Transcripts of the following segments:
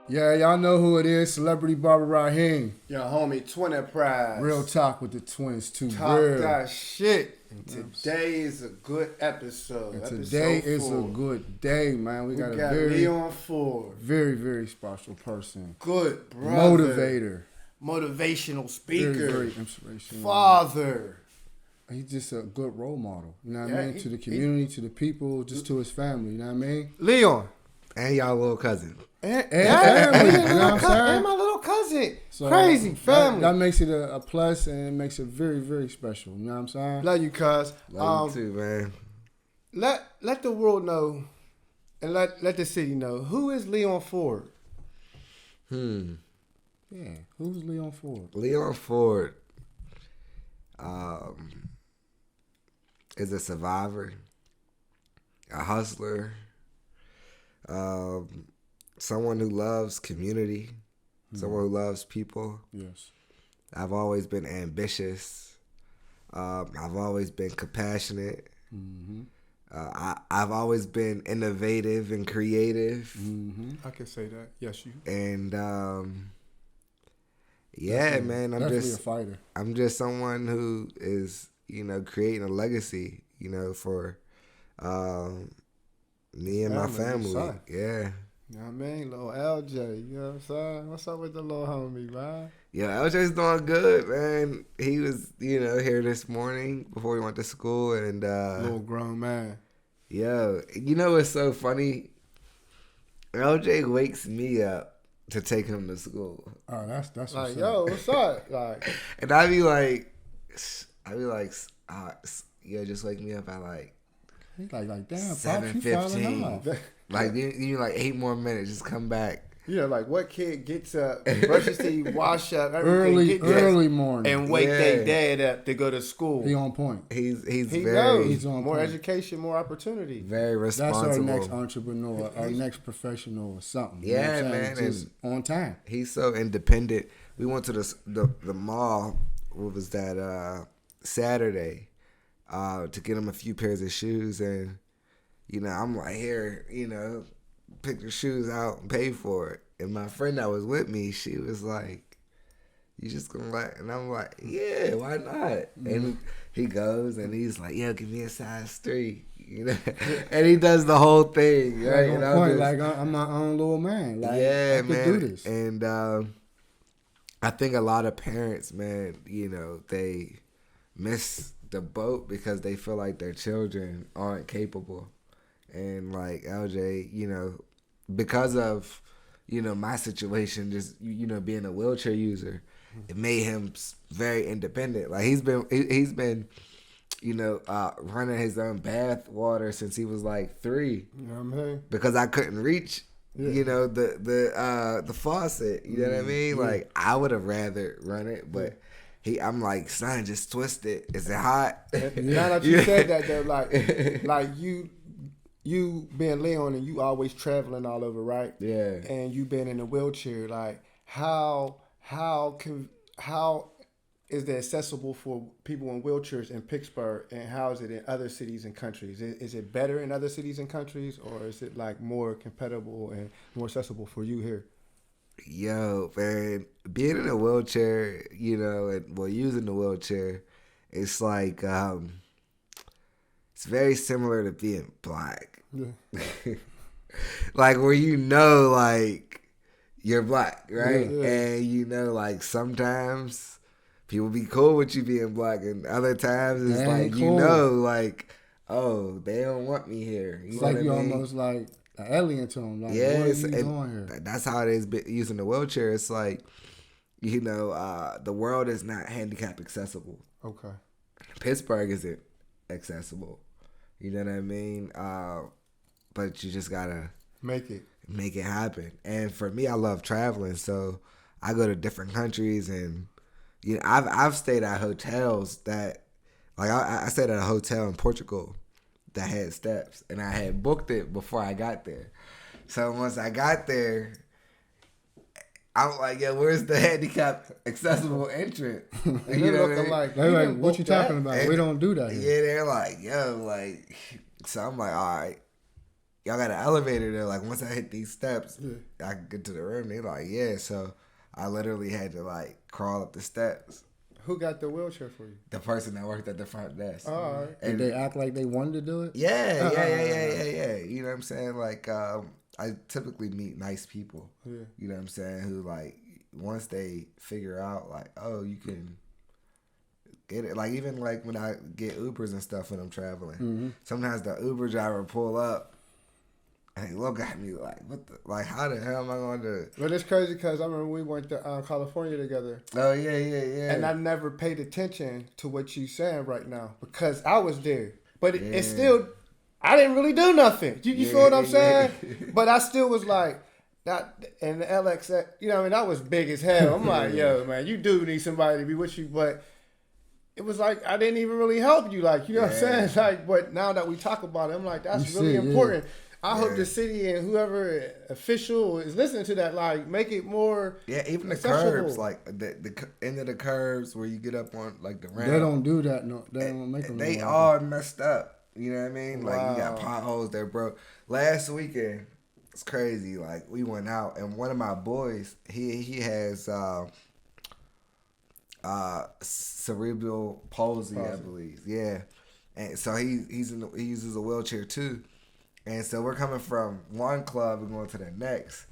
Yeah, y'all know who it is. Celebrity Barber Raheem. Your homie Twinz Prize. Real talk with the Twins too. Talk real. that shit. And today is a good episode. And today is a good day, man. We got a very Leon Ford. Very, very special person. Good brother. Motivator. Motivational speaker. Very, very inspirational. Father. He's just a good role model. You know what I mean? To the community, to the people, just to his family. You know what I mean? Leon. And y'all little cousin. And family. You know what I'm saying? And my little cousin. So, crazy family. That makes it a plus, and it makes it very, very special. You know what I'm saying? Love you, cuz. Love you too, man. Let the world know, and let the city know, who is Leon Ford? Yeah. Who's Leon Ford? Leon Ford is a survivor, a hustler, someone who loves community, someone who loves people. Yes. I've always been ambitious. I've always been compassionate. Mm-hmm. I've always been innovative and creative. Mm-hmm. I can say that. Yes, you. And yeah, man, I'm definitely just a fighter. I'm just someone who is, creating a legacy, for me and my family. Son. Yeah. You know what I mean? Little LJ, you know what I'm saying? What's up with the little homie, man? Yeah, LJ's doing good, man. He was, here this morning before we went to school, and Little grown man. yo, what's so funny? LJ wakes me up to take him to school. Oh, that's Like, what's yo, up. what's up? Like, And I'd be like, just wake me up at like He's like, damn, Pops, you falling off. 7:15. Like you like 8 more minutes, just come back. yeah, like what kid gets up, brushes teeth, wash up, everything, Early morning. and wake Yeah. their dad up to go to school. He on point. He's He very knows. He's on More point. education, more opportunity. very That's responsible. our next entrepreneur, our next professional or something. You know Yeah, what I'm saying? man, Just on time. He's so independent. We went to the mall. What was that? Saturday, to get him a few pairs of shoes, and I'm like, here, pick your shoes out and pay for it. And my friend that was with me, she was like, "You just gonna let?" And I'm like, "Yeah, why not?" Mm-hmm. And he goes and he's like, "Yo, give me a size 3." And he does the whole thing, right? Like, on point, like I'm my own little man. Like, Yeah, I man. could do this. And I think a lot of parents, man, they miss the boat because they feel like their children aren't capable. And like LJ, because of, my situation, just, being a wheelchair user, it made him very independent. Like he's been, running his own bath water since he was like 3. You know what I mean? Because I couldn't reach, the faucet. You know what I mean? Like I would have rather run it, but I'm like, son, just twist it. Is it hot? Now that you said that though, like you being Leon and you always traveling all over, right? Yeah. And you been in a wheelchair, like how is that accessible for people in wheelchairs in Pittsburgh, and how is it in other cities and countries? Is it better in other cities and countries, or is it like more compatible and more accessible for you here? Yo, man, being in a wheelchair, using the wheelchair, it's like, it's very similar to being black. Yeah. Like where like you're black, right? Yeah. And like sometimes people be cool with you being black, and other times it's They like ain't cool. like, oh, they don't want me here. It's know like what you I mean? almost like an alien to him. Like, Yes, what are you and doing here? that's how it is using the wheelchair. It's like, the world is not handicap accessible. Okay. Pittsburgh isn't accessible. You know what I mean? But you just gotta Make it happen. And for me, I love traveling, so I go to different countries, and I've stayed at hotels that, like, I stayed at a hotel in Portugal that had steps, and I had booked it before I got there. So once I got there, I'm like, yo, where's the handicap accessible entrance? You know what I mean? like They're like, what you talking about? And- We don't do that here. Yeah, they're like, yo, like, so I'm like, all right. y'all got an elevator there. Like, once I hit these steps, I can get to the room. They like, yeah. So I literally had to like crawl up the steps. Who got the wheelchair for you? The person that worked at the front desk. Oh, all right. Did they act like they wanted to do it? Yeah. You know what I'm saying? Like, I typically meet nice people. Yeah. You know what I'm saying? Who like once they figure out like, oh, you can get it. Like even like when I get Ubers and stuff when I'm traveling, sometimes the Uber driver pull up and he look at me like, what the, like how the hell am I going to? But it's crazy because I remember we went to California together. Oh yeah. And I never paid attention to what you saying right now because I was there. But it's still, I didn't really do nothing. You feel what I'm saying? But I still was like, that, and the LX, you know what I mean? That was big as hell. I'm like, yo, man, you do need somebody to be with you. But it was like, I didn't even really help you. Like, you know what I'm saying? Like, but now that we talk about it, I'm like, that's really important. I hope the city and whoever official is listening to that, like, make it more even the accessible. curbs, like the end of the curbs where you get up on like the ramp. They don't do that. No, they don't make them. They all messed up. You know what I mean? Like, you got potholes there, bro. Last weekend, it's crazy. Like, we went out, and one of my boys, he has cerebral palsy, I believe. Yeah. And so he uses a wheelchair, too. And so we're coming from one club and going to the next.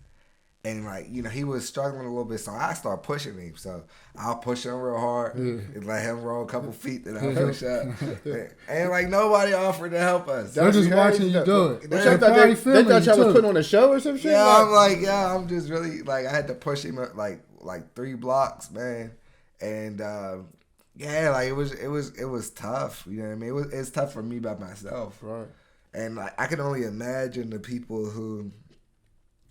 And, like, you know, he was struggling a little bit, so I start pushing him. So I'll push him real hard and let him roll a couple feet, then I'll push up. And, like, nobody offered to help us. They're just watching you do it. They thought y'all was putting on a show or some shit? Yeah, I'm like, I'm just really, like, I had to push him up, like 3 blocks, man. And, like, it was tough. You know what I mean? It's tough for me by myself. Right. And, like, I can only imagine the people who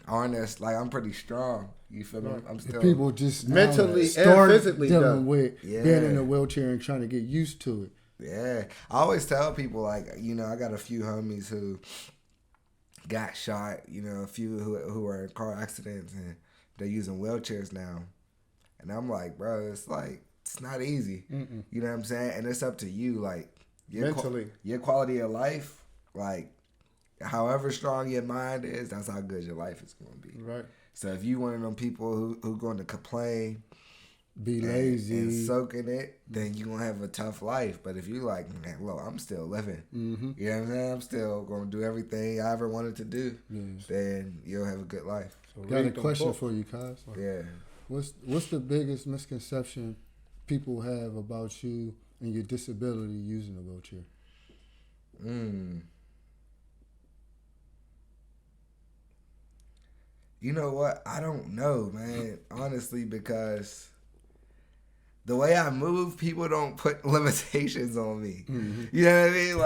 aren't as, like, I'm pretty strong. You feel me? I'm still people just mentally and physically dealing with being in a wheelchair and trying to get used to it. Yeah, I always tell people, like, you know, I got a few homies who got shot. You know, a few who are in car accidents and they're using wheelchairs now. And I'm like, bro, it's like it's not easy. You know what I'm saying? And it's up to you, like mentally, your quality of life, like. However strong your mind is, that's how good your life is going to be. Right. So if you one of them people who going to complain, be lazy, and soak in it, then you're going to have a tough life. But if you like, man, look, I'm still living. You know what I'm saying? I'm still going to do everything I ever wanted to do. Then you'll have a good life. So got a question for you, Kaz. Yeah. What's the biggest misconception people have about you and your disability using a wheelchair? You know what? I don't know, man. Honestly, because the way I move, people don't put limitations on me. You know what I mean?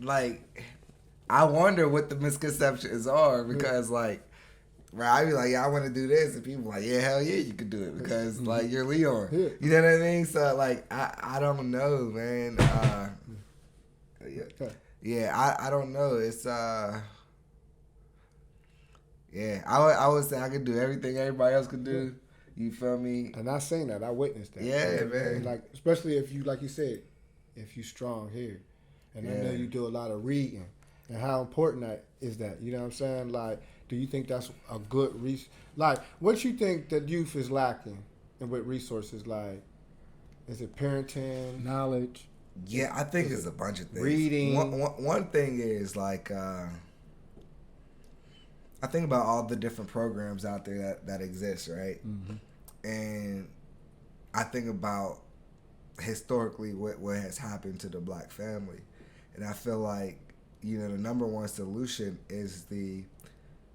Like, I wonder what the misconceptions are because, like, right, I be like, yeah, I want to do this, and people like, yeah, hell yeah, you could do it because, like, you're Leon. You know what I mean? So, like, I don't know, man. I don't know. It's Yeah, I would say I could do everything everybody else could do. You feel me? And I seen that. I witnessed that. Yeah, man. Like, especially if you, like you said, if you strong here. And I know you do a lot of reading. And how important that is that? You know what I'm saying? Like, do you think that's a good like, what you think that youth is lacking and with resources? Like, is it parenting? Knowledge? Yeah, I think it's a bunch of things. Reading. One thing is, like, I think about all the different programs out there that exist, right? And I think about historically what has happened to the black family. And I feel like, you know, the number one solution is the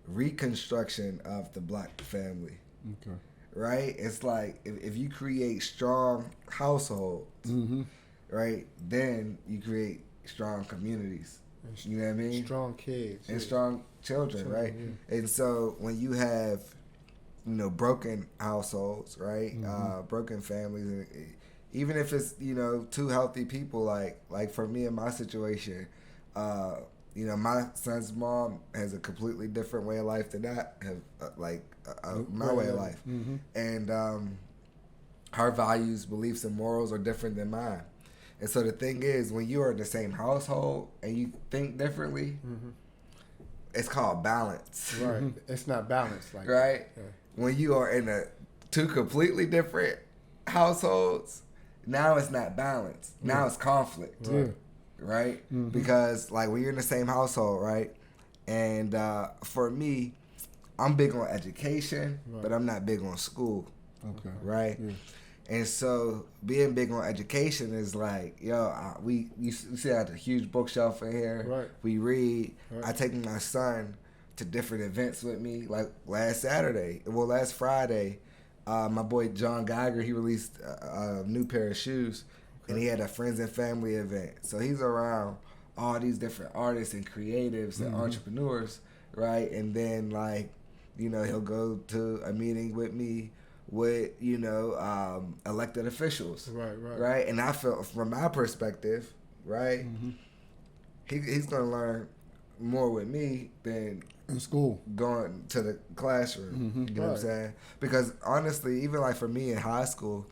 reconstruction of the black family. Okay. Right? It's like if you create strong households, right, then you create strong communities. You know what I mean? Strong kids. And strong children, right? Yeah. And so when you have, you know, broken households, right? Broken families, even if it's, you know, 2 healthy people, like for me in my situation, you know, my son's mom has a completely different way of life than I have, my way of life. And her values, beliefs, and morals are different than mine. And so the thing is, when you are in the same household and you think differently, it's called balance. Right. It's not balanced. Like Right? Yeah. When you are in two completely different households, now it's not balanced. Now it's conflict. Yeah. Right? Because like when you're in the same household, right? And for me, I'm big on education, but I'm not big on school. Okay. Right? Yeah. And so being big on education is like, yo, we see a huge bookshelf in here. Right. We read. Right. I take my son to different events with me. Like last Friday, my boy John Geiger, he released a new pair of shoes, and he had a friends and family event. So he's around all these different artists and creatives and entrepreneurs, right? And then like, you know, he'll go to a meeting with me with, you know, elected officials. Right. And I feel from my perspective, right, he's going to learn more with me than In school. going to the classroom. You know what I'm saying? Because honestly, even like for me in high school,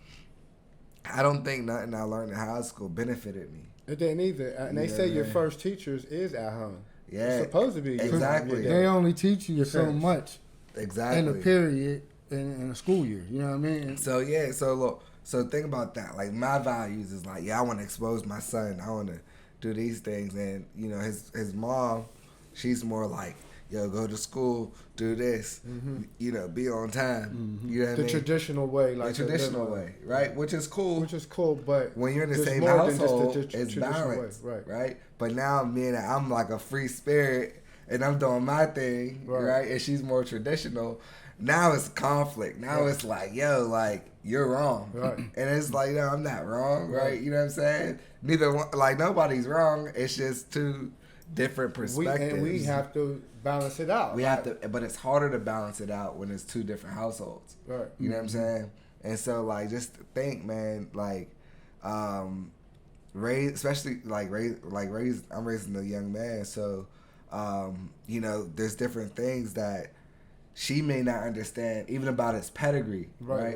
I don't think nothing I learned in high school benefited me. It didn't either. And they say your first teachers is at home. Yeah. It's supposed to be. Exactly. They only teach you so parents. much Exactly. in a period in a school year. You know what I mean? So yeah, so look, so think about that. Like my values is like, yeah, I want to expose my son. I want to do these things, and you know, his mom, she's more like, yo, go to school, do this, you know, be on time. You know what I The mean? traditional way, like The traditional way, right? Which is cool. which is cool, but When you're in the there's same more than just the household, it's traditional balanced, way. right? But now, I'm like a free spirit, and I'm doing my thing, right? And she's more traditional. Now it's conflict. Now it's like, yo, like, you're wrong. Right. And it's like, no, I'm not wrong, right? You know what I'm saying? Neither one, like, nobody's wrong. It's just two different perspectives. We have to balance it out. We have to, but it's harder to balance it out when it's two different households. Right. You know what I'm saying? And so, like, just think, man, like, raise, especially like raise. I'm raising a young man, so you know, there's different things that she may not understand, even about his pedigree. Right.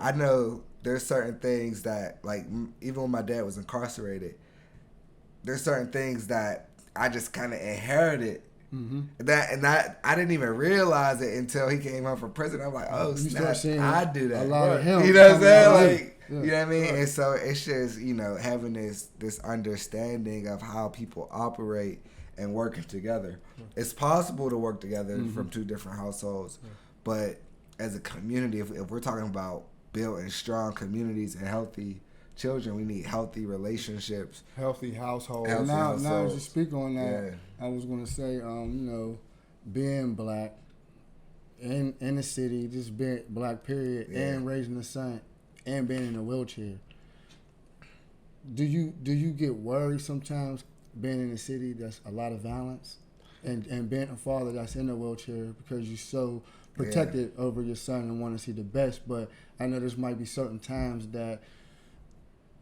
I know there's certain things that, like, even when my dad was incarcerated, there's certain things that I just kind of inherited. That I didn't even realize it until he came home from prison. I'm like, oh, You snap, start seeing I do that. a lot of him. You know what I'm saying? coming out. Like, you know what I mean? And so it's just, you know, having this understanding of how people operate and working together. It's possible to work together from two different households, but as a community, if we're talking about building strong communities and healthy children, we need healthy relationships. Healthy household. Healthy Now as households. you speak on that, Yeah. I was gonna say, you know, being black in the city, just being black period, and raising a son, and being in a wheelchair. Do you get worried sometimes being in the city? That's a lot of violence, and being a father that's in a wheelchair because you're so protected over your son and want to see the best. But I know there's might be certain times that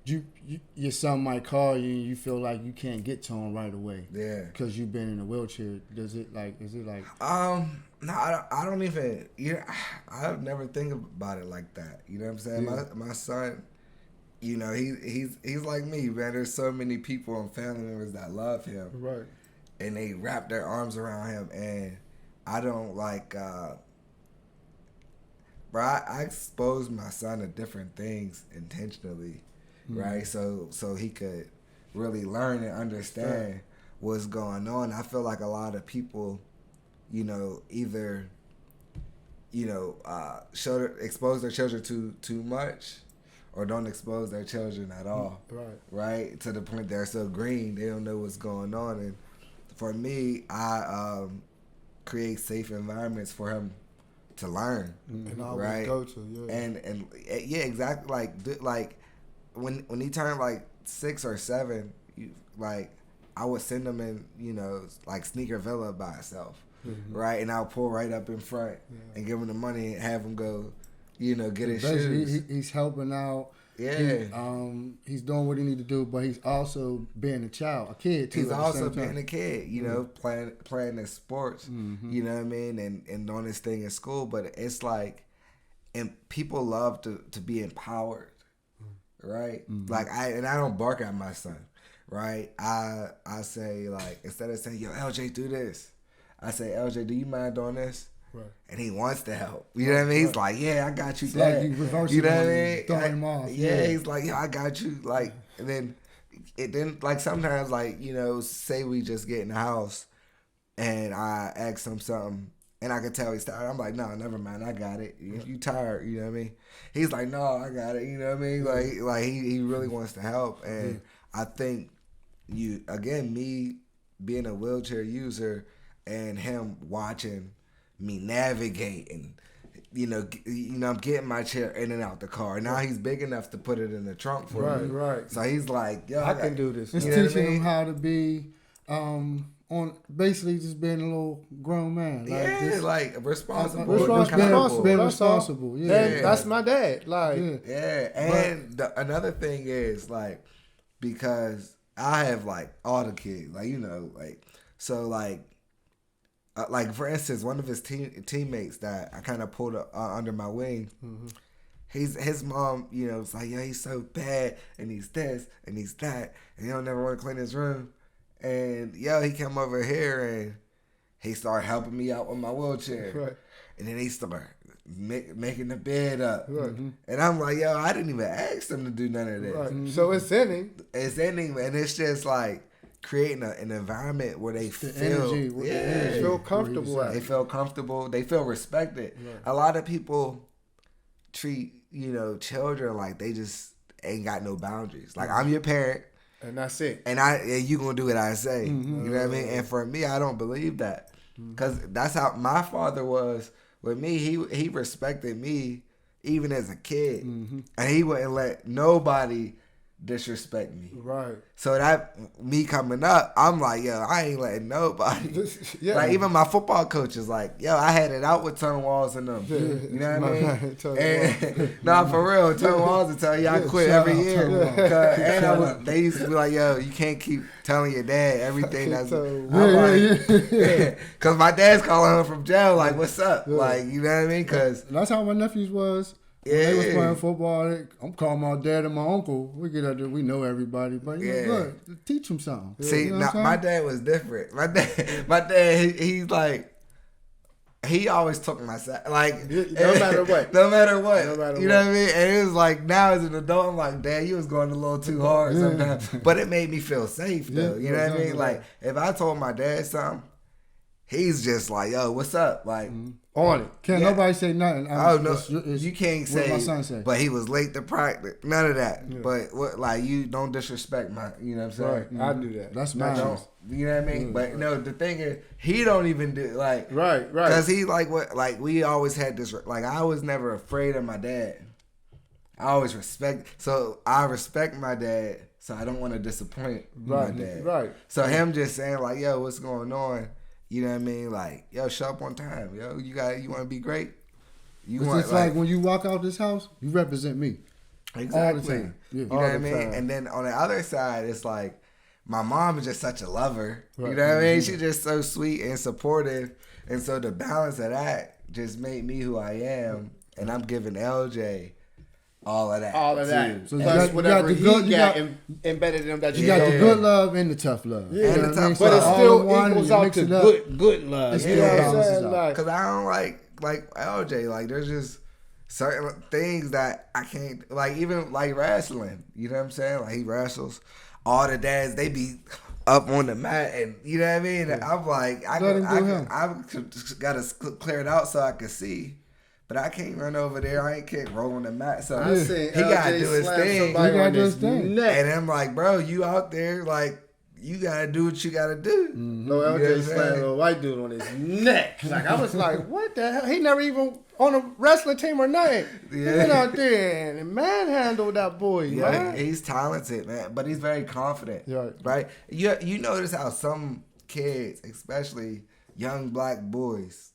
your son might call you and you feel like you can't get to him right away. Yeah. Because you've been in a wheelchair. Is it like? No, I don't even. I never think about it like that. You know what I'm saying? Yeah. My son, you know, he's like me, man. There's so many people and family members that love him, Right. and they wrap their arms around him, and I don't like. Bro, I expose my son to different things intentionally, right? So he could really learn and understand what's going on. I feel like a lot of people, you know, either, you know, expose their children too much, or don't expose their children at all. Right? To the point they're so green, they don't know what's going on. And for me, I create safe environments for him to learn. And always right? go to, And yeah, exactly. Like when he turned like 6 or 7, like I would send him in, you know, like Sneaker Villa by itself, right? And I'll pull right up in front and give him the money and have him go, you know, get his shoes. He's helping out. Yeah. He's doing what he need to do, but he's also being a kid too. He's at the also same time. being a kid, you know, playing his sports, you know what I mean, and doing his thing in school. But it's like, and people love to be empowered, right? Like I don't bark at my son, right? I say, like, instead of saying, yo, LJ, do this, I say, LJ, do you mind doing this? Right. And he wants to help. You know what I mean? He's like, yeah, I got you, It's Dad. like you reverse You know it what I and mean? throw him off. Yeah, he's like, yeah, I got you. Like, and then like sometimes like, you know, say we just get in the house and I ask him something and I can tell he's tired. I'm like, no, never mind, I got it. If you tired, you know what I mean? He's like, no, I got it. You know what I mean? Like he really wants to help, and I think me being a wheelchair user and him watching me navigate and I'm getting my chair in and out the car. Now he's big enough to put it in the trunk for me. Right. So he's like, yo, I can do this. It's You know what I teaching mean? him how to be on basically just being a little grown man. Like yeah, just, like responsible. Responsible. Being That's all. responsible. Yeah. Then that's my dad. Like, Yeah. Yeah, and another thing is like, because I have like all the kids, like, you know, like, so like for instance, one of his teammates that I kind of pulled under my wing, his mom, you know, was like, yo, he's so bad, and he's this, and he's that, and he don't never want to clean his room, and yo, he came over here and he started helping me out with my wheelchair, Right. and then he started making the bed up, Right. and I'm like, yo, I didn't even ask him to do none of this. right. So it's in him. It's ending, and it's just like creating an environment where they feel, energy, with the energy. Feel comfortable at they it. feel comfortable, they feel respected. Right. A lot of people treat, you know, children like they just ain't got no boundaries. Like, I'm your parent, And that's it. and you gonna do what I say. You know what I mean? And for me, I don't believe that, because that's how my father was with me. He respected me even as a kid, and he wouldn't let nobody disrespect me. Right. So that me coming up, I'm like, yo, I ain't letting nobody. Yeah. Like, even my football coach is like, yo, I had it out with Tone Walls and them. You know what I mean? Tone And, nah, for real, Tone Walls will tell you I quit shout every out year. Tone Walls. And they used to be like, yo, you can't keep telling your dad everything that's. Tone I'm like, because my dad's calling him from jail, like, what's up? Like, you know what I mean? Because That's how my nephews was. When they was Yeah. playing football, I'm calling my dad and my uncle. We get out there, we know everybody, but you know, look, teach them something. see, You know now, what I'm my saying? dad was different. My dad, he's like, he always took my side. Like, No matter what. No matter what. No matter You know what. what I mean? And it was like, now as an adult, I'm like, Dad, you was going a little too hard sometimes. But it made me feel safe, though. Yeah, You know what I mean? exactly. Like, if I told my dad something, he's just like, yo, what's up? Like, On it. Can't Yeah. nobody say nothing. oh, no, It's you can't what say, my son say. but he was late to practice. None of that. But, like, you don't disrespect my, you know what I'm saying? Right. I do that. That's Like, mine. don't, you know what I mean? But no, the thing is, he don't even do like Right. because he like what like we always had this like I was never afraid of my dad. I always I respect my dad, so I don't want to disappoint my Right. dad. Right. So him just saying like, yo, what's going on? You know what I mean? Like, yo, show up on time. Yo, you want to be great. You It's want just like when you walk out this house, you represent me. exactly. all the time. Yeah. You know All what I the mean? time. And then on the other side, it's like my mom is just such a lover. Right. You know what I mean? She's just so sweet and supportive. And so the balance of that just made me who I am. And I'm giving LJ all of that. All of too. that. So you Plus got- you whatever got the he good- you got got- embedded in him that You you got got. the good love and the tough love. Yeah. And the tough So But it all still in one, equals you out mix to it up. good love. It's You still know what I'm balances saying? out. Like, Because I don't like LJ. Like, there's just certain things that I can't, like, even like wrestling. You know what I'm saying? Like, he wrestles. All the dads, they be up on the mat, and you know what I mean? And I'm like, I Let him do him. got to clear it out so I can see. But I can't run over there. I can't roll on the mat. So I seen he got to LJ do his slam thing. somebody He gotta on do his his thing. neck. And I'm like, bro, you out there, like, you got to do what you got to do. No, You know what LJ I'm slammed saying? a white dude on his neck. Like, I was like, what the hell? He never even on a wrestling team or nothing. He Yeah. went out there and manhandled that boy, Yeah, man. he's talented, man, but he's very confident. Right. Right? You notice how some kids, especially young black boys,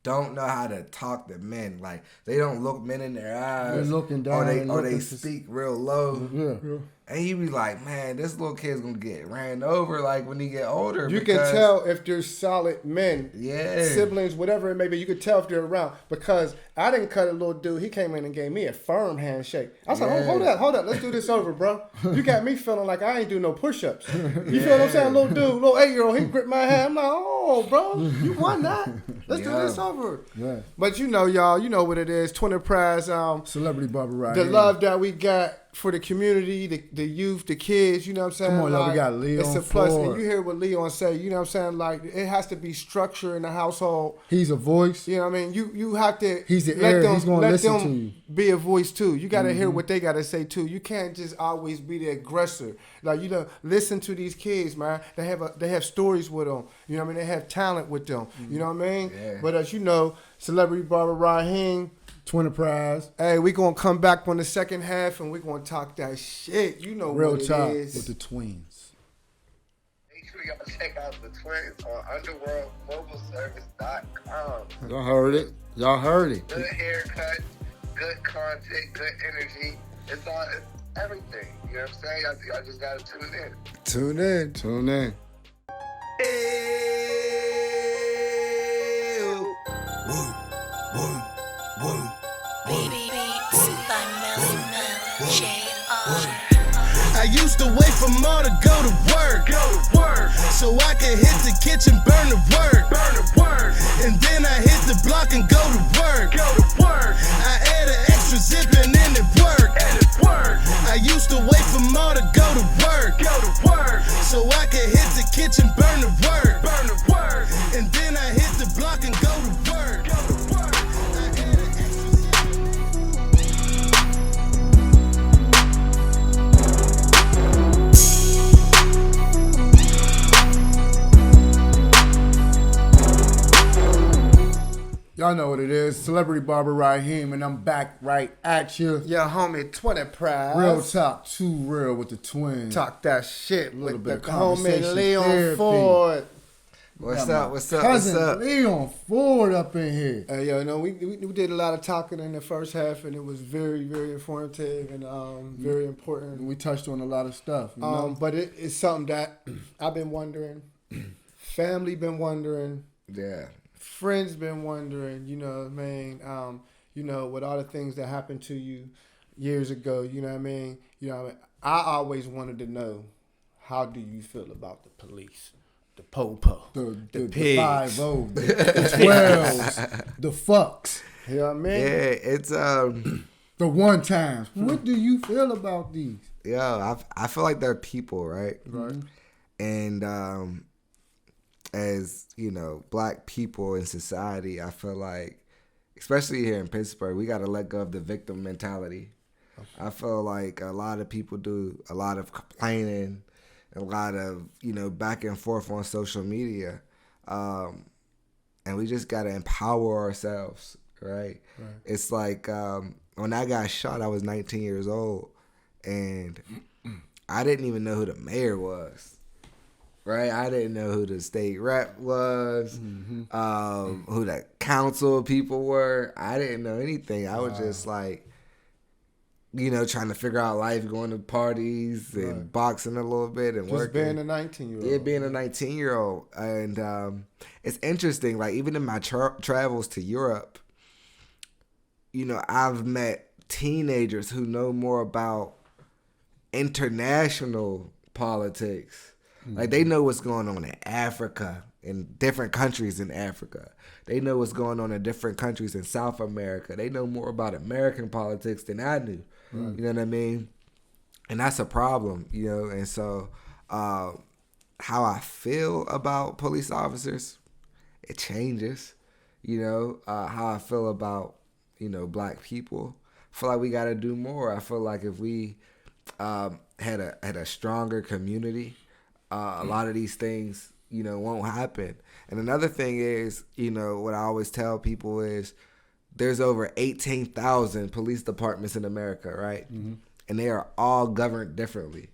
don't know how to talk to men. Like, they don't look men in their eyes. They're looking down Or and they looking for- speak real low. Yeah. And you be like, man, this little kid's gonna get ran over like when he get older. You can because- tell if they're solid men, Yeah. siblings, whatever it may be. You could tell if they're around because I didn't cut a little dude. He came in and gave me a firm handshake. I was like, Yeah. oh, hold up, let's do this over, bro. You got me feeling like I ain't do no push-ups. You feel what I'm saying? Little dude, little 8-year-old, he gripped my hand. I'm like, oh, on, bro. You won that. Let's do this over. Yeah. But y'all, you know what it is. Twinz Prize, Celebrity barber right the here. love that we got for the community, the youth, the kids, you know what I'm saying? Come on, y'all, we got Leon It's a plus. Ford. And you hear what Leon say, you know what I'm saying? Like, it has to be structure in the household. He's a voice. You know what I mean? You have to He's the heir. He's gonna let listen them to you. be a voice too. You got to hear what they got to say too. You can't just always be the aggressor. Like, listen to these kids, man. They have stories with them. You know what I mean? They have talent with them. You know what I mean? Yeah. But as you know, Celebrity Barber Raheem. Twinz Prize. Hey, we gonna come back on the second half and we gonna talk that shit. You know Real what it talk is. with the Twins. Make sure y'all check out the Twinz on underworldmobileservice.com. Y'all heard it. Good haircuts, good content, good energy. It's everything. You know what I'm saying? Y'all just gotta tune in. Tune in. I used to wait for Ma to go to work, so I could hit the kitchen, burn the work, and then I hit the block and go to work. I add an extra zip and then it worked. I used to wait for Ma to go to work, so I could hit the kitchen, burn the work, and then I hit the block and go to work. I add an extra zip. Y'all know what it is. Celebrity barber Raheem, and I'm back right at you. Yeah, homie, Twinz Prize. Real talk, too real with the Twins. Talk that shit Little with bit the of homie conversation Leon therapy. Ford. What's Got up? my What's up? Cousin What's up? Leon Ford up in here. Hey, yo, we did a lot of talking in the first half, and it was very, very informative and very important. We touched on a lot of stuff. You know? But it's something that I've been wondering, family been wondering, Yeah. friends been wondering. You know what I mean? With all the things that happened to you years ago. You know what I mean? I always wanted to know, how do you feel about the police? The po-po, the pigs. 5-0, the 12s, the fucks, You know what I mean? Yeah, it's the one times. What do you feel about these? I feel like they're people, right? Right. And as you know, black people in society, I feel like, especially here in Pittsburgh, we got to let go of the victim mentality. I feel like a lot of people do a lot of complaining, a lot of back and forth on social media, and we just got to empower ourselves, right? It's like when I got shot, I was 19 years old, and I didn't even know who the mayor was. Right, I didn't know who the state rep was, who the council people were. I didn't know anything. I was just like, trying to figure out life, going to parties and boxing a little bit and Just working. being a 19-year-old. Yeah, being a 19-year-old. And it's interesting, like even in my travels to Europe, I've met teenagers who know more about international politics. Like they know what's going on in Africa, in different countries in Africa. They know what's going on in different countries in South America. They know more about American politics than I do. You know what I mean? And that's a problem, And so how I feel about police officers, it changes. How I feel about, black people. I feel like we got to do more. I feel like if we had a stronger community, a lot of these things, won't happen. And another thing is, what I always tell people is there's over 18,000 police departments in America, right? And they are all governed differently.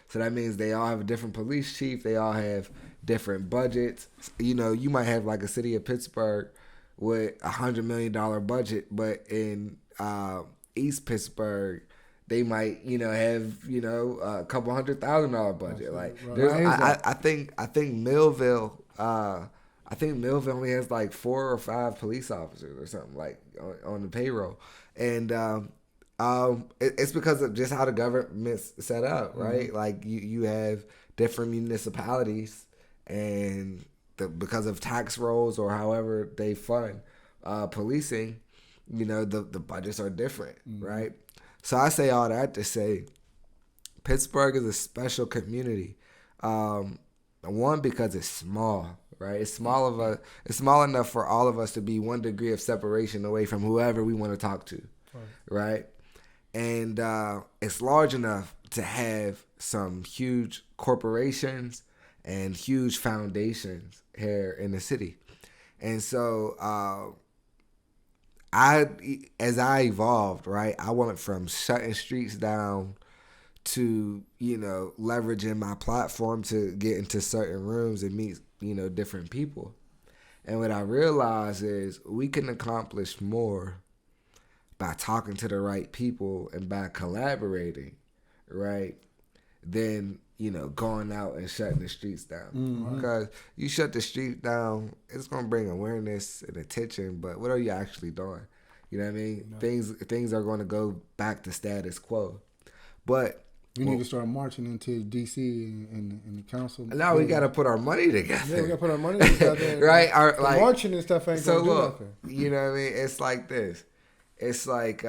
So that means they all have a different police chief. They all have different budgets. You might have like a city of Pittsburgh with $100 million budget, but in East Pittsburgh, they might, have, a couple $100,000 budget. Like, I think Millville, Millville only has like 4 or 5 police officers or something like on the payroll, and it's because of just how the government's set up, right? Like you have different municipalities, and because of tax rolls or however they fund policing, you know, the budgets are different, right? So I say all that to say Pittsburgh is a special community. One, because it's small, right? It's small enough for all of us to be one degree of separation away from whoever we want to talk to, right? And it's large enough to have some huge corporations and huge foundations here in the city. And so as I evolved, right, I went from shutting streets down to, you know, leveraging my platform to get into certain rooms and meet, you know, different people. And what I realized is we can accomplish more by talking to the right people and by collaborating, right, than, you know, going out and shutting the streets down. Because you shut the street down, it's going to bring awareness and attention, but what are you actually doing? You know what I mean? Things are going to go back to status quo. But we need to start marching into D.C. and the council. Now we got to put our money together. Yeah, we got to put our money together. Right? Like, marching and stuff ain't going to do nothing. You know what I mean? It's like this. It's like,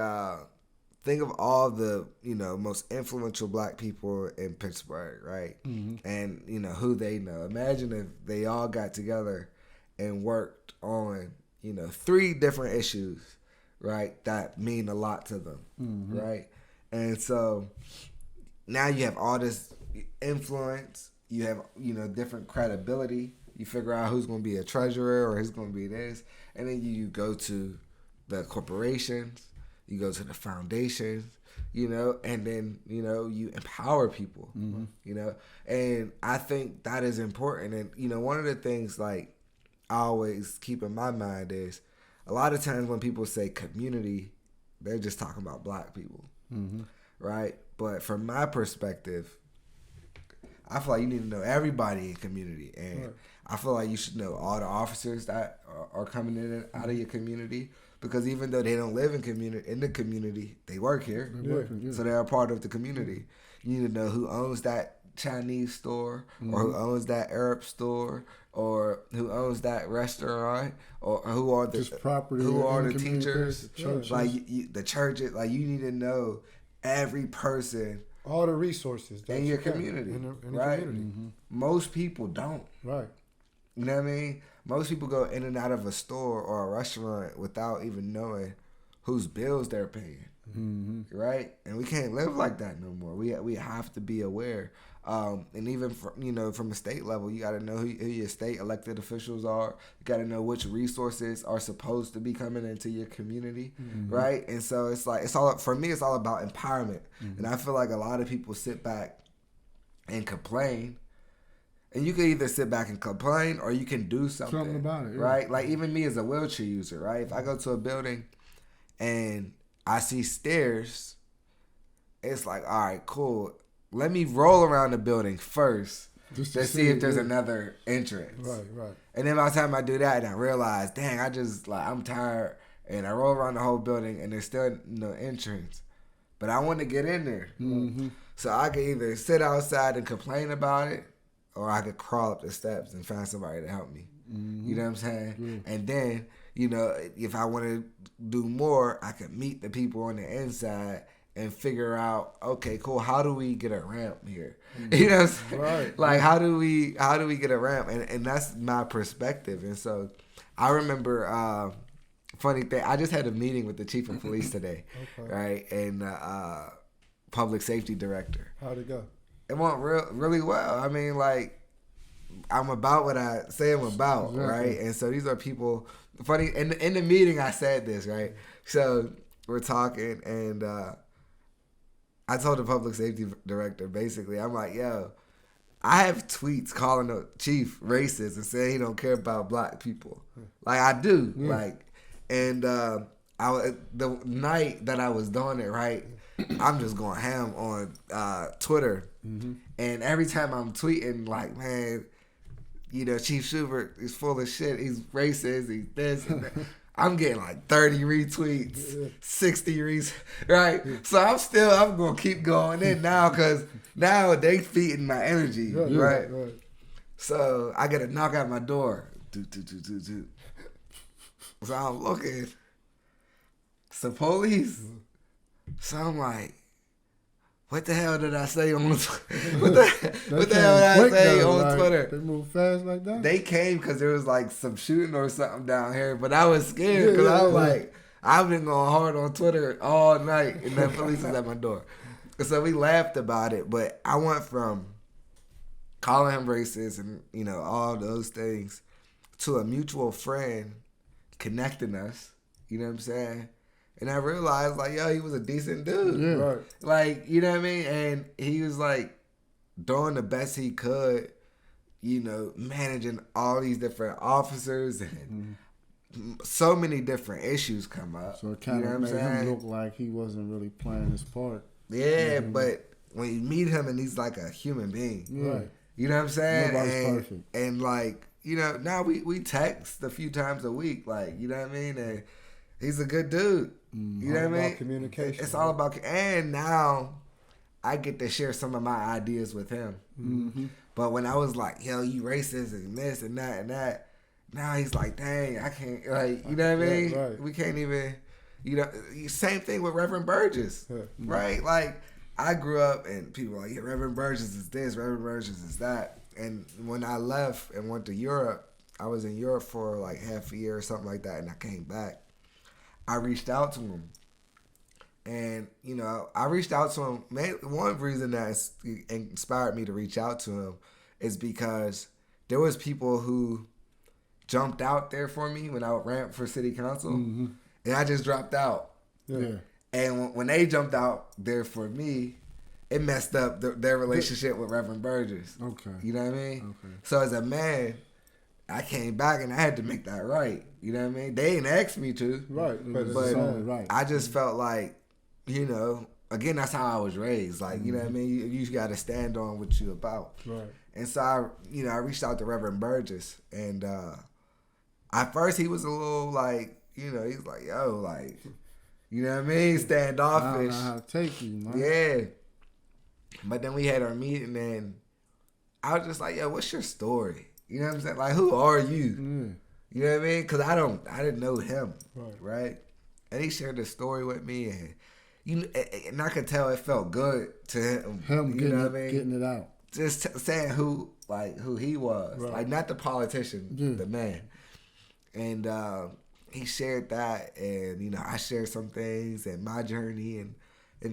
think of all the, you know, most influential black people in Pittsburgh, right? And, you know, who they know. Imagine if they all got together and worked on, you know, 3 different issues, right, that mean a lot to them, right? And so now you have all this influence. You have, you know, different credibility. You figure out who's going to be a treasurer or who's going to be this. And then you go to the corporations, you go to the foundations, you know, and then, you know, you empower people, you know. And I think that is important. And, you know, one of the things, like, I always keep in my mind is a lot of times when people say community, they're just talking about black people, right? But from my perspective, I feel like you need to know everybody in community. And I feel like you should know all the officers that are coming in and out of your community. Because even though they don't live in the community, they work here. So they're a part of the community. You need to know who owns that Chinese store, or who owns that Arab store, or who owns that restaurant, or who are the teachers, like the churches. Like, you need to know every person, all the resources in your community, in the right? community. Most people don't. Right. You know what I mean? Most people go in and out of a store or a restaurant without even knowing whose bills they're paying, right? And we can't live like that no more. We have to be aware. And even from a state level, you got to know who your state elected officials are. You got to know which resources are supposed to be coming into your community, right? And so it's all for me. It's all about empowerment. And I feel like a lot of people sit back and complain. And you can either sit back and complain, or you can do something about it, right? Like, even me as a wheelchair user, right? If I go to a building and I see stairs, it's like, all right, cool. Let me roll around the building first just to see if there's another entrance. Right. And then by the time I do that, and I realize, dang, I'm tired, and I roll around the whole building, and there's still no entrance. But I want to get in there. So I can either sit outside and complain about it, or I could crawl up the steps and find somebody to help me. You know what I'm saying? And then, you know, if I want to do more, I can meet the people on the inside and figure out, okay, cool, how do we get a ramp here? You know what I'm saying? Right. Like, how do we get a ramp? And that's my perspective. And so I remember, funny thing, I just had a meeting with the chief of police today, right? And public safety director. How'd it go? It went really well. I mean, like, I'm about what I say I'm about, right? And so these are people. Funny, in the meeting I said this, right? So we're talking, and I told the public safety director, basically, I'm like, yo, I have tweets calling the chief racist and saying he don't care about black people. Like, I do. Like, and the night that I was doing it, right, I'm just going ham on Twitter. And every time I'm tweeting, like, man, you know, Chief Schubert is full of shit. He's racist. He's this and that. I'm getting like 30 retweets, 60 retweets, right? So I'm going to keep going in now, because now they feeding my energy, right? So I get a knock at my door. Do. So I'm looking. Some police. So I'm like, what the hell did I say on what the hell did I say on Twitter? They move fast like that? They came because there was like some shooting or something down here, but I was scared because I was like, I've been going hard on Twitter all night, and the police was at my door. So we laughed about it, but I went from calling him racist and, you know, all those things to a mutual friend connecting us, you know what I'm saying? And I realized, like, yo, he was a decent dude. Yeah. Right. Like, you know what I mean? And he was, like, doing the best he could, you know, managing all these different officers and so many different issues come up. So it kind you know of what I'm made him saying? look like he wasn't really playing his part. Yeah, but when you meet him and he's like a human being, Right. you know what I'm saying? Nobody's perfect. And like, you know, now we text a few times a week, like, you know what I mean? And he's a good dude. You know what I mean? About communication. It's all about, and now I get to share some of my ideas with him. Mm-hmm. But when I was like, yo, you racist and this and that, now he's like, dang, I can't, like, you know what I mean? Yeah, right. We can't even, you know, same thing with Reverend Burgess, right? Like, I grew up and people were like, yeah, Reverend Burgess is this, Reverend Burgess is that. And when I left and went to Europe, I was in Europe for like half a year or something like that, and I came back. I reached out to him. And, you know, I reached out to him. One reason that inspired me to reach out to him is because there was people who jumped out there for me when I ran for city council, and I just dropped out. Yeah. And when they jumped out there for me, it messed up their relationship with Reverend Burgess. Okay. You know what I mean? Okay. So as a man, I came back and I had to make that right. You know what I mean? They didn't ask me to. Right. But But it's only right. I just felt like, you know, again, that's how I was raised. Like, you know what I mean? You got to stand on what you about. right. And so I reached out to Reverend Burgess, and at first he was a little like, you know, he's like, yo, like, you know what I mean? I don't Standoffish. know how to take you, man. Yeah. But then we had our meeting, and I was just like, yo, what's your story? You know what I'm saying? Like, who are you? Mm. You know what I mean? Because I didn't know him, Right. right? And he shared the story with me, and I could tell it felt good to him. Him you know what I mean? getting it out. Just saying who he was, Right. like not the politician, Yeah. the man. And he shared that, and you know, I shared some things and my journey and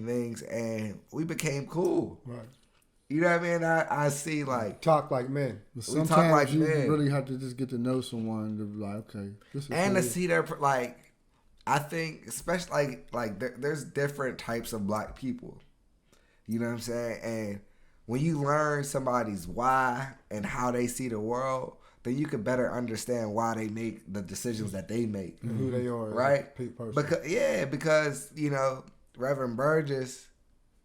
things, and we became cool. Right. You know what I mean? I see like, Talk like men. But We talk sometimes like you men. really have to just get to know someone to be like, okay, this is and to cool. see their like, I think especially there's different types of black people. You know what I'm saying? And when you learn somebody's why and how they see the world, then you can better understand why they make the decisions that they make. And who they are. as a Right? person. Because you know, Reverend Burgess,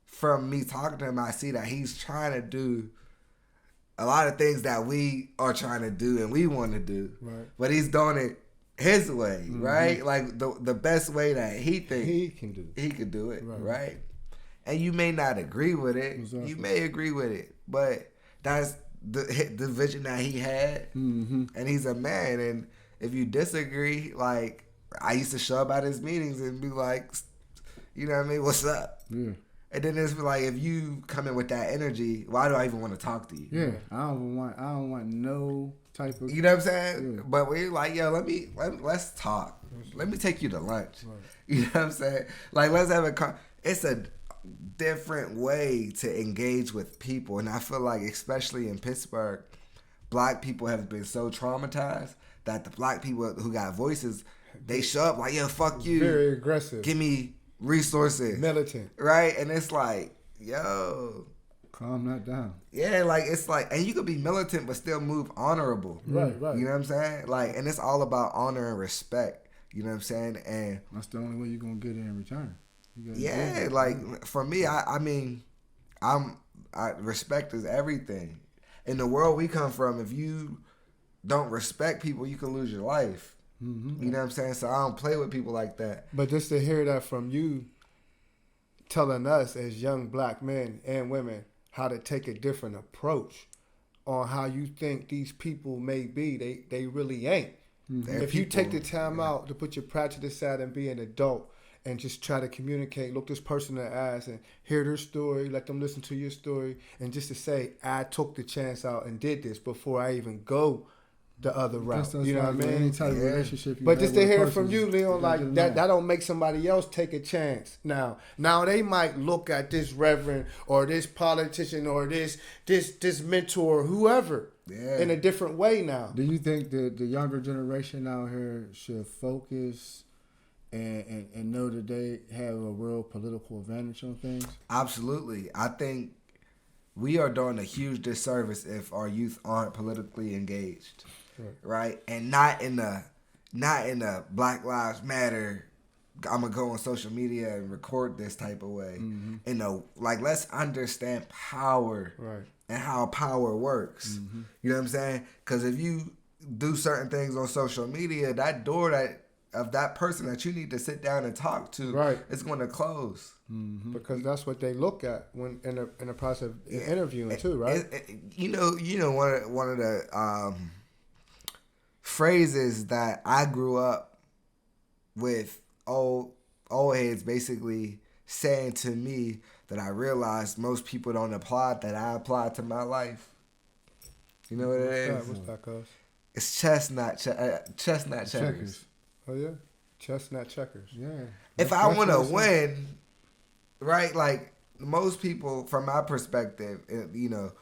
from me talking to him, I see that he's trying to do a lot of things that we are trying to do and we want to do. Right. But he's doing it his way, right? Like the best way that he thinks He can do. he could do it, Right. right? And you may not agree with it. Exactly. You may agree with it, but that's the vision that he had, Mm-hmm. and he's a man. And if you disagree, like I used to show up at his meetings and be like, you know what I mean? What's up? Yeah. And then it's like, if you come in with that energy, why do I even want to talk to you? Yeah. I don't want no type of. You know what I'm saying? Yeah. But we're like, yo, let's talk. Let me take you to lunch. Right. You know what I'm saying? Like, let's have it's a different way to engage with people. And I feel like, especially in Pittsburgh, black people have been so traumatized that the black people who got voices, they show up like, yo, fuck you. Very aggressive. Give me resources. Militant. Right? And it's like, yo, Calm that down. yeah, like it's like, and you could be militant but still move honorable. Right. Right. You know what I'm saying? Like, and it's all about honor and respect. You know what I'm saying? And That's the only way you're gonna get it in return. You gotta yeah, give it. like for me, I mean, respect is everything. In the world we come from, if you don't respect people, you can lose your life. Mm-hmm. You know what I'm saying? So I don't play with people like that. But just to hear that from you, telling us as young black men and women how to take a different approach on how you think these people may be. They really ain't. They're If you take the people. time out to put your prejudice aside and be an adult and just try to communicate, look this person in the eyes and hear their story, let them listen to your story, and just to say, I took the chance out and did this before I even go the other route. You know what I mean? Any type of relationship you But have just to with a hear person, from you, you Leon, gotta like get that, along. that don't make somebody else take a chance. Now they might look at this reverend or this politician or this mentor, whoever, in a different way now. Do you think that the younger generation out here should focus and know that they have a real political advantage on things? Absolutely. I think we are doing a huge disservice if our youth aren't politically engaged. Right? And not in a Black Lives Matter, I'm gonna go on social media and record this type of way. Let's understand power, Right. and how power works. You know what I'm saying? Because if you do certain things on social media, that door of that person that you need to sit down and talk to, Right. is going to close. Because that's what they look at when in the process of interviewing too, right? You know, one of the phrases that I grew up with old heads basically saying to me that I realized most people don't apply that I apply to my life. You know what it is? What's that, cuz? It's chestnut checkers. Oh yeah, chestnut checkers. Yeah. If I want to win, right? Like most people, from my perspective, you know,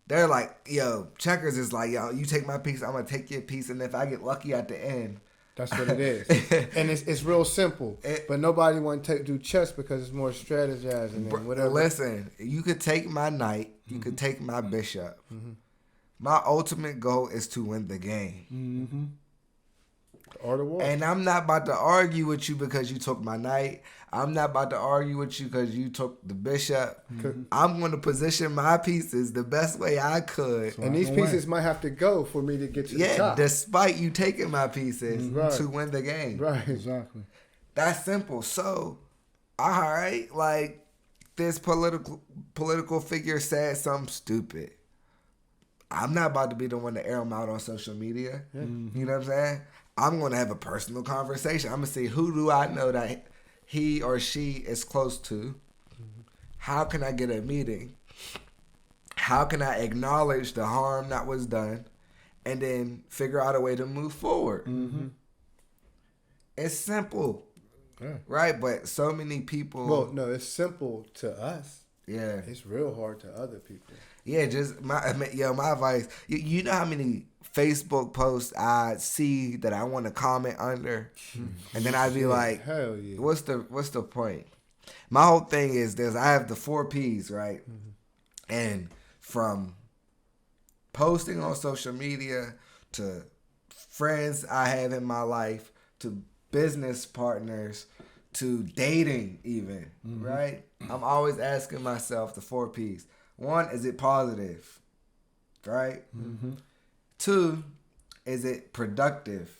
they're like, yo, checkers is like, yo, you take my piece, I'm gonna take your piece, and if I get lucky at the end, that's what it is. And it's real simple. But nobody want to do chess because it's more strategizing and whatever. Listen, you could take my knight, you could take my bishop. My ultimate goal is to win the game. Or the war. And I'm not about to argue with you because you took my knight. I'm not about to argue with you because you took the bishop. I'm going to position my pieces the best way I could. And these pieces might have to go for me to get to the top. Despite you taking my pieces Right. to win the game. Right. Exactly. That's simple. So, all right, like this political figure said something stupid. I'm not about to be the one to air them out on social media. You know what I'm saying? I'm going to have a personal conversation. I'm going to see who do I know that he or she is close to. How can I get a meeting? How can I acknowledge the harm that was done? And then figure out a way to move forward. It's simple. Yeah. Right? But so many people... Well, no, it's simple to us. Yeah. It's real hard to other people. Yeah, just my advice. You know how many Facebook posts I see that I want to comment under, and then I'd be like, hell yeah. What's the point? My whole thing is this: I have the 4 P's, right? And from posting on social media to friends I have in my life to business partners to dating, even right? I'm always asking myself the 4 P's. 1, is it positive? Right? 2, is it productive?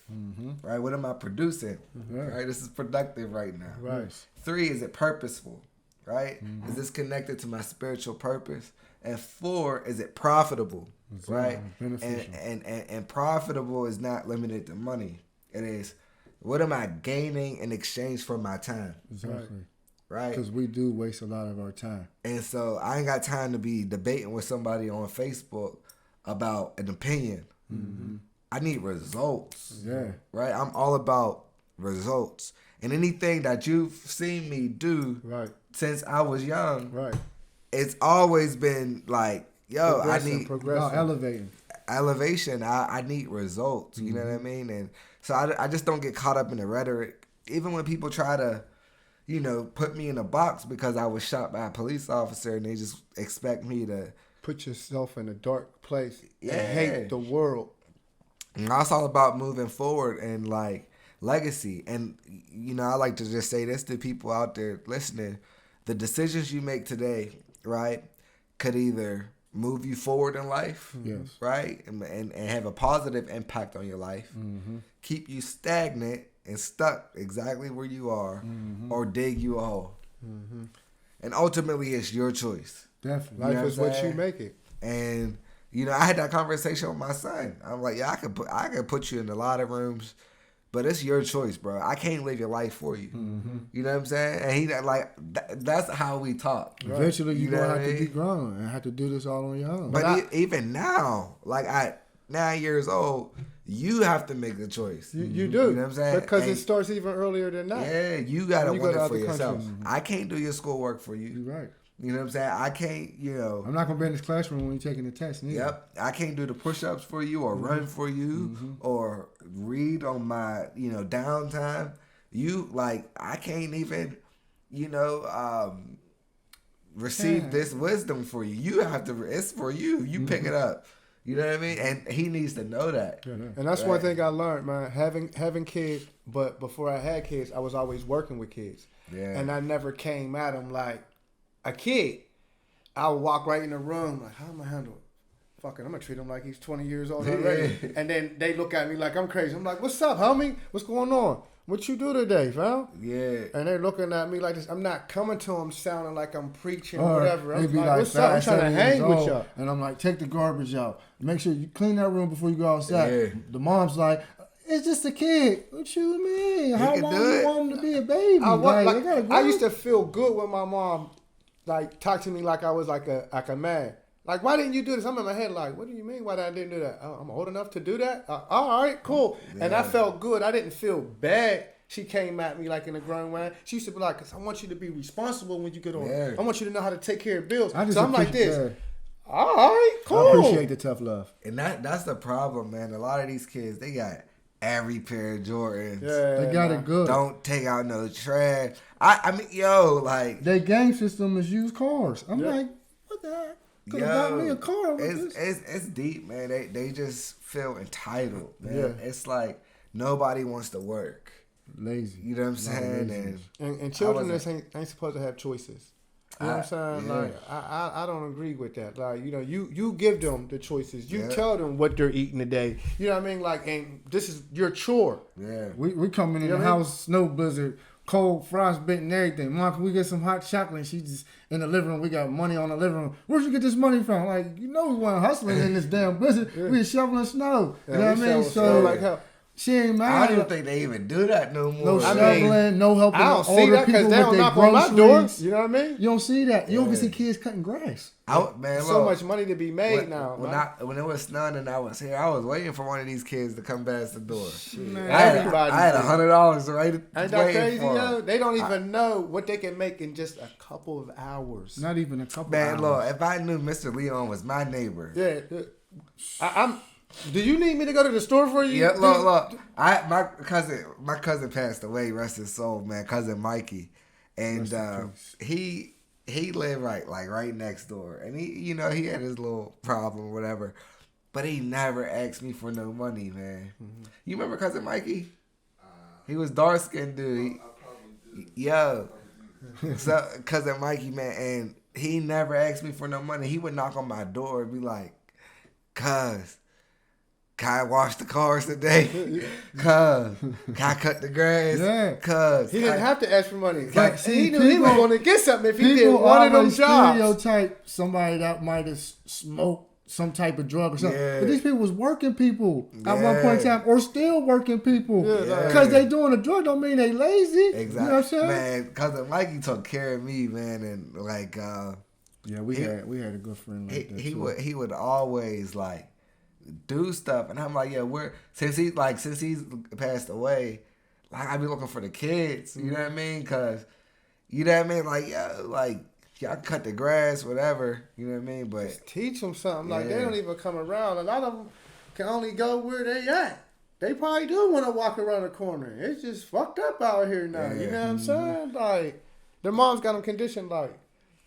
Right? What am I producing? Right? This is productive right now. Right. 3, is it purposeful? Right? Is this connected to my spiritual purpose? And 4, is it profitable? Right? Beneficial. And profitable is not limited to money. It is, what am I gaining in exchange for my time? Exactly. Right? Because we do waste a lot of our time. And so I ain't got time to be debating with somebody on Facebook about an opinion. I need results. Yeah. Right? I'm all about results. And anything that you've seen me do Right. since I was young, Right. it's always been like, yo, I need About elevating. elevation. I need results. You know what I mean? And so I just don't get caught up in the rhetoric. Even when people try to, you know, put me in a box because I was shot by a police officer and they just expect me to Put yourself in a dark place Yeah. and hate the world. And it's all about moving forward and like legacy. And you know, I like to just say this to people out there listening: the decisions you make today, right, could either move you forward in life, Yes. right, and have a positive impact on your life, keep you stagnant and stuck exactly where you are, or dig you a hole. And ultimately, it's your choice. Definitely. Life know is what I'm what you saying? make it. And You know, I had that conversation with my son. I'm like, yeah, I could put you in a lot of rooms, but it's your choice, bro. I can't live your life for you. Mm-hmm. You know what I'm saying? And he like, that's how we talk. Eventually, You you're know going to what have I to be mean? grown and have to do this all on your own. But even now, like at 9 years old, you have to make the choice. You do. You know what I'm saying? Because And it starts even earlier than that. yeah, you got to When you want go to it for other yourself. countries. I can't do your schoolwork for you. You're right. You know what I'm saying? I can't, you know. I'm not going to be in this classroom when you're taking the test. Neither. Yep. I can't do the push-ups for you or run for you or read on my, you know, downtime. You, like, I can't even, you know, receive this wisdom for you. You have to, it's for you. You pick it up. You know what I mean? And he needs to know that. And that's one thing I learned, man. Having kids, but before I had kids, I was always working with kids. Yeah. And I never came at them like a kid. I would walk right in the room like, how am I handle it? Fucking, I'm gonna treat him like he's 20 years old already. And then they look at me like I'm crazy. I'm like, what's up, homie? What's going on? What you do today, fam? Yeah. And they're looking at me like this. I'm not coming to them sounding like I'm preaching or Or whatever. I'm they be like, like what's up? I'm 5, trying to 7 hang years with old, y'all. and I'm like, take the garbage out. Make sure you clean that room before you go outside. Yeah. The mom's like, it's just a kid. What you mean? How can long do you it. want him to be a baby? I used to feel good when my mom like talked to me like I was like a man. Like, why didn't you do this? I'm in my head like, what do you mean? Why I didn't do that? Oh, I'm old enough to do that. All right, cool. And I felt good. I didn't feel bad. She came at me like in a grown way. She used to be like, "Cause I want you to be responsible when you get on. Yeah. I want you to know how to take care of bills." I just So I'm like appreciate- this. All right, cool. I appreciate the tough love. And that's the problem, man. A lot of these kids, they got every pair of Jordans. Yeah, They got man. it good. Don't take out no trash. I mean, yo, like, Their gang system is used cars. I'm Yeah. like, what the heck? Could have got me a car with this. it's deep, man. They just feel entitled, man. Yeah. It's like nobody wants to work. Lazy. You know what I'm Lot of saying? laziness. And children I wasn't- ain't supposed to have choices. You know what I'm saying? yeah. Like I don't agree with that. Like, you know, you give them the choices. You Yeah. tell them what they're eating today. You know what I mean? Like, and this is your chore. Yeah. We coming in You know the what I mean? house, snow blizzard, cold, frostbite and everything. Mom, can we get some hot chocolate? She just in the living room. We got money on the living room. Where'd you get this money from? Like, you know we weren't hustling in this damn blizzard. We was shoveling snow. You know what I mean? So like hell. she ain't I mad. don't even think they even do that no more. No I shoveling, mean, no helping I don't the see older that people because they with don't their knock on my door. groceries. You know what I mean? You don't see that. You don't even Yeah. see kids cutting grass. Man, So look, much money to be made now. When it was snowing and I was here, I was waiting for one of these kids to come past the door. Man, Everybody I had did. $100 right Ain't that waiting crazy, for 'em. yo? They don't even know what they can make in just a couple of hours. Not even a couple Man, hours. look, if I knew Mr. Leon was my neighbor. Yeah. I'm. Do you need me to go to the store for you? Yeah, look. My cousin passed away, rest his soul, man. Cousin Mikey. And he lived right next door. And he had his little problem or whatever. But he never asked me for no money, man. Mm-hmm. You remember Cousin Mikey? He was dark skinned dude. Yo. So Cousin Mikey, man, and he never asked me for no money. He would knock on my door and be like, "Cuz, can I wash the cars today? Cuz, can I cut the grass? Yeah. Cuz." He didn't have to ask for money. But Like, see, he knew he was people- going to get something if he did People one of them always jobs. stereotype somebody that might have smoked some type of drug or something. Yeah. But these people was working people at one point in Yeah. time, or still working people. Yeah. Because they doing a drug don't mean they lazy. Exactly. You know what I'm saying? Man, Cousin Mikey took care of me, man, and like Yeah, we had a good friend like that. he too. would always like do stuff, and I'm like, yeah, since he's passed away, like I be looking for the kids, you know what I mean? Cause you know what I mean, like y'all cut the grass, whatever, you know what I mean? But Teach them something. Like, they Yeah. don't even come around. A lot of them can only go where they at. They probably do want to walk around the corner. It's just fucked up out here now. You Yeah. know what I'm saying? Like, their moms got them conditioned like,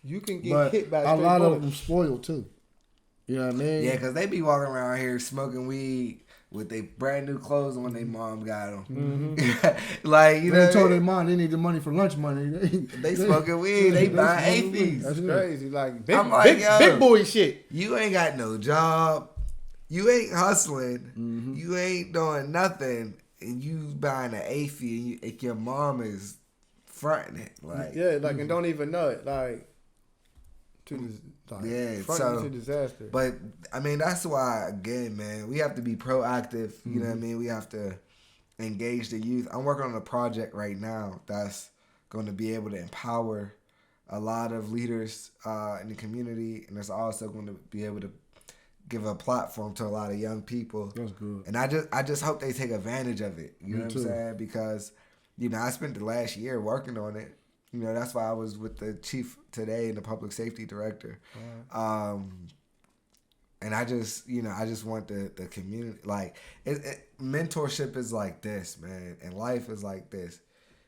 you can get But hit by a a straight lot bullet. of them spoiled too. You know what I mean? yeah, cause they be walking around here smoking weed with their brand new clothes on their mom got them. Like, you know, They what I told mean? their mom they need the money for lunch money. They smoking weed. They buying APs. That's crazy. Like, big, I'm like, big, yo. big boy shit. You ain't got no job. You ain't hustling. You ain't doing nothing. And you buying an AFI and your mom is fronting it. Like, Yeah, like, and don't even know it. Like, to this Like, Yeah, front so- into disaster. But I mean, that's why again, man, we have to be proactive. You know what I Mm-hmm. mean? We have to engage the youth. I'm working on a project right now that's going to be able to empower a lot of leaders in the community, and it's also going to be able to give a platform to a lot of young people. That's good. And I just hope they take advantage of it. You know what I'm too. saying? Because, you know, I spent the last year working on it. You know, that's why I was with the chief today and the public safety director. And I just want the community, like, mentorship is like this, man. And life is like this.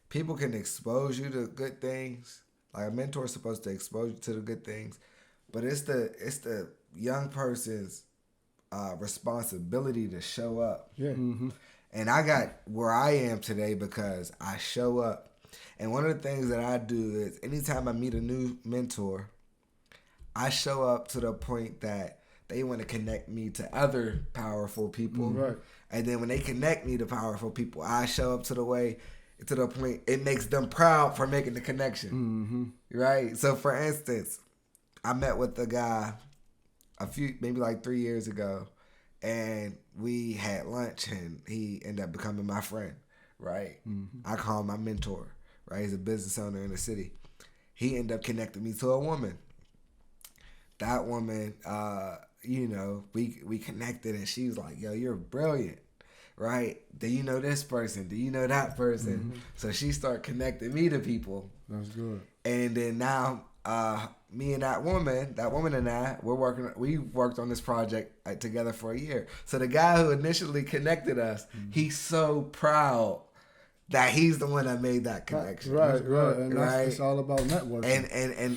People can expose you to good things. Like, a mentor is supposed to expose you to the good things. But it's the young person's responsibility to show up. Yeah. And I got where I am today because I show up. And one of the things that I do is anytime I meet a new mentor, I show up to the point that they want to connect me to other powerful people. Right. And then when they connect me to powerful people, I show up to the point it makes them proud for making the connection. Right? So for instance, I met with a guy maybe like 3 years ago, and we had lunch, and he ended up becoming my friend, right? I call him my mentor, right? He's a business owner in the city. He ended up connecting me to a woman. That woman, you know, we connected, and she was like, yo, you're brilliant, right? Do you know this person? Do you know that person? So she started connecting me to people. That's good. And then now, me and that woman and I, we worked on this project together for a year. So the guy who initially connected us, he's so proud that he's the one that made that connection. Right. And Right. it's all about networking.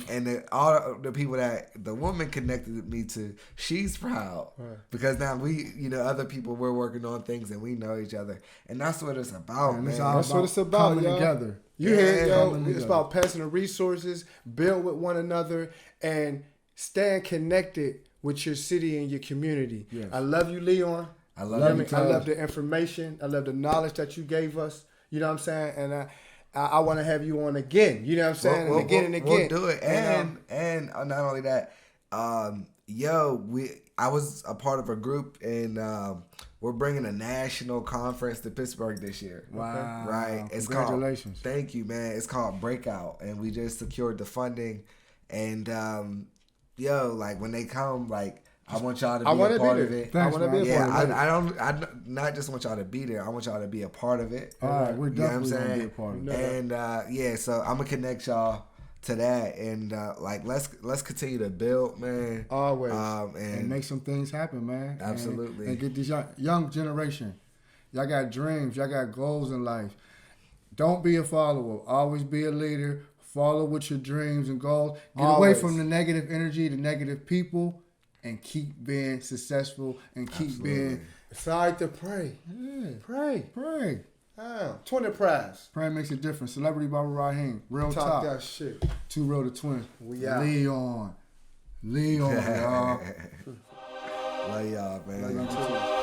And all the people that the woman connected me to, she's proud. Right. Because now we, you know, other people, we're working on things and we know each other. And that's what it's about, And man. it's all That's what it's about, coming y'all. together. You hear it, yo. coming It's together. about passing the resources, build with one another, and staying connected with your city and your community. Yes. I love you, Leon. I love Love you. you, I Taj. love the information. I love the knowledge that you gave us. You know what I'm saying? And I want to have you on again. You know what I'm saying? We'll, and again and again. We'll do it. And not only that, I was a part of a group, and we're bringing a national conference to Pittsburgh this year. Wow. Right. Congratulations. Thank you, man. It's called Breakout, and we just secured the funding. And like when they come, like I want y'all to be a part of it. I Thanks, want to be man. a part of it. I not just want y'all to be there. I want y'all to be a part of it. All right, we're You know what I'm definitely gonna be saying? a part of it. And so I'm gonna connect y'all to that, and like let's continue to build, man. Always. And make some things happen, man. Absolutely. And get this young generation. Y'all got dreams. Y'all got goals in life. Don't be a follower. Always be a leader. Follow with your dreams and goals. Get away Always. from the negative energy, the negative people, and keep being successful and keep being. It's all right to pray. Yeah, Pray. pray. 20 prize. Praying makes a difference. Celebrity Baba Raheem. Real Talk talk. that shit. Too real to twin. We out. Leon, y'all. Love y'all, man. Love you too.